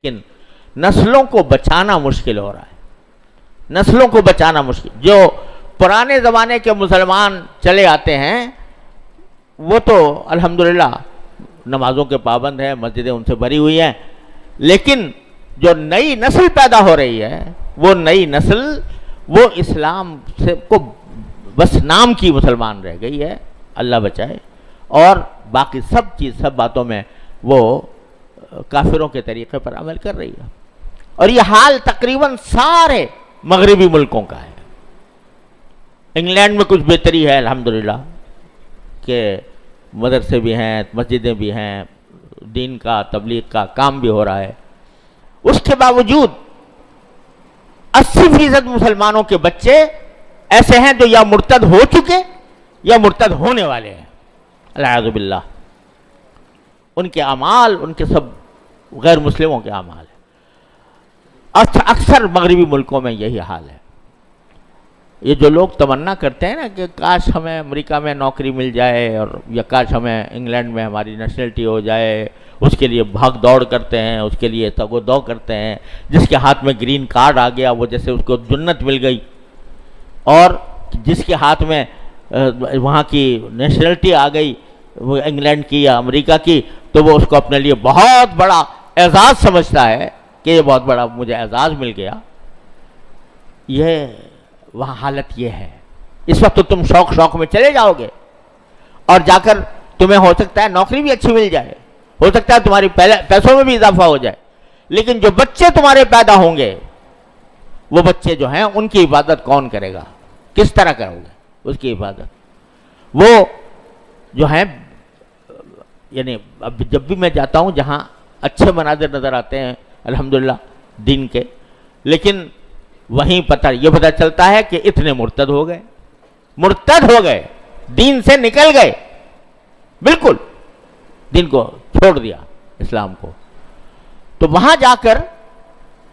لیکن نسلوں کو بچانا مشکل ہو رہا ہے، نسلوں کو بچانا مشکل. جو پرانے زمانے کے مسلمان چلے آتے ہیں وہ تو الحمدللہ نمازوں کے پابند ہیں، مسجدیں ان سے بھری ہوئی ہیں، لیکن جو نئی نسل پیدا ہو رہی ہے وہ نئی نسل وہ اسلام سے کو بس نام کی مسلمان رہ گئی ہے، اللہ بچائے، اور باقی سب باتوں میں وہ کافروں کے طریقے پر عمل کر رہی ہے. اور یہ حال تقریباً سارے مغربی ملکوں کا ہے. انگلینڈ میں کچھ بہتری ہے الحمدللہ کہ مدرسے بھی ہیں، مسجدیں بھی ہیں، دین کا تبلیغ کا کام بھی ہو رہا ہے. اس کے باوجود 80% مسلمانوں کے بچے ایسے ہیں جو یا مرتد ہو چکے یا مرتد ہونے والے ہیں، العیاذ باللہ. ان کے اعمال ان کے سب غیر مسلموں کے اعمال ہیں. اکثر مغربی ملکوں میں یہی حال ہے. یہ جو لوگ تمنا کرتے ہیں نا کہ کاش ہمیں امریکہ میں نوکری مل جائے اور یا کاش ہمیں انگلینڈ میں ہماری نیشنلٹی ہو جائے، اس کے لیے بھاگ دوڑ کرتے ہیں، اس کے لیے تگ و دو کرتے ہیں. جس کے ہاتھ میں گرین کارڈ آ گیا وہ جیسے اس کو جنت مل گئی، اور جس کے ہاتھ میں وہاں کی نیشنلٹی آ گئی وہ انگلینڈ کی یا امریکہ کی، تو وہ اس کو اپنے لیے بہت بڑا اعزاز سمجھتا ہے کہ یہ بہت بڑا مجھے اعزاز مل گیا. یہ وہاں حالت یہ ہے. اس وقت تو تم شوق میں چلے جاؤ گے اور جا کر تمہیں ہو سکتا ہے نوکری بھی اچھی مل جائے، ہو سکتا ہے تمہاری پیسوں میں بھی اضافہ ہو جائے، لیکن جو بچے تمہارے پیدا ہوں گے وہ بچے جو ہیں ان کی عبادت کون کرے گا؟ کس طرح کرو گے اس کی عبادت؟ وہ جو ہیں یعنی اب جب بھی میں جاتا ہوں جہاں اچھے مناظر نظر آتے ہیں الحمدللہ دین کے، لیکن وہیں یہ پتہ چلتا ہے کہ اتنے مرتد ہو گئے، دین سے نکل گئے، بالکل دین کو چھوڑ دیا، اسلام کو. تو وہاں جا کر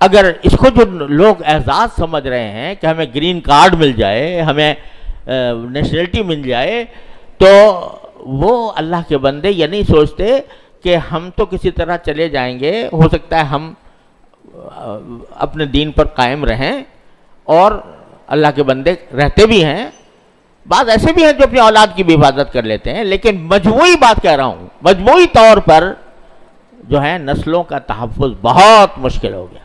اگر اس کو جو لوگ اعزاز سمجھ رہے ہیں کہ ہمیں گرین کارڈ مل جائے، ہمیں نیشنلٹی مل جائے، تو وہ اللہ کے بندے یہ نہیں سوچتے کہ ہم تو کسی طرح چلے جائیں گے، ہو سکتا ہے ہم اپنے دین پر قائم رہیں، اور اللہ کے بندے رہتے بھی ہیں، بعض ایسے بھی ہیں جو اپنی اولاد کی بھی حفاظت کر لیتے ہیں، لیکن مجموعی بات کہہ رہا ہوں، مجموعی طور پر جو ہے نسلوں کا تحفظ بہت مشکل ہو گیا.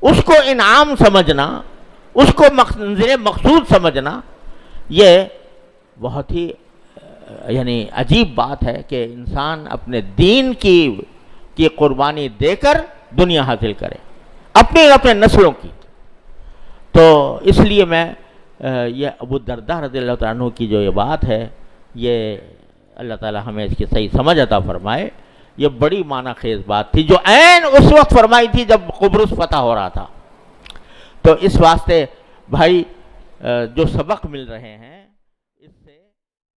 اس کو انعام سمجھنا، اس کو منزل مقصود سمجھنا، یہ بہت ہی یعنی عجیب بات ہے کہ انسان اپنے دین کی قربانی دے کر دنیا حاصل کرے، اپنے نسلوں کی. تو اس لیے میں یہ ابو الدرداء رضی اللہ تعالیٰ عنہ کی جو یہ بات ہے، یہ اللہ تعالیٰ ہمیں اس کی صحیح سمجھ عطا فرمائے. یہ بڑی معنی خیز بات تھی جو عین اس وقت فرمائی تھی جب قبرص فتح ہو رہا تھا. تو اس واسطے بھائی جو سبق مل رہے ہیں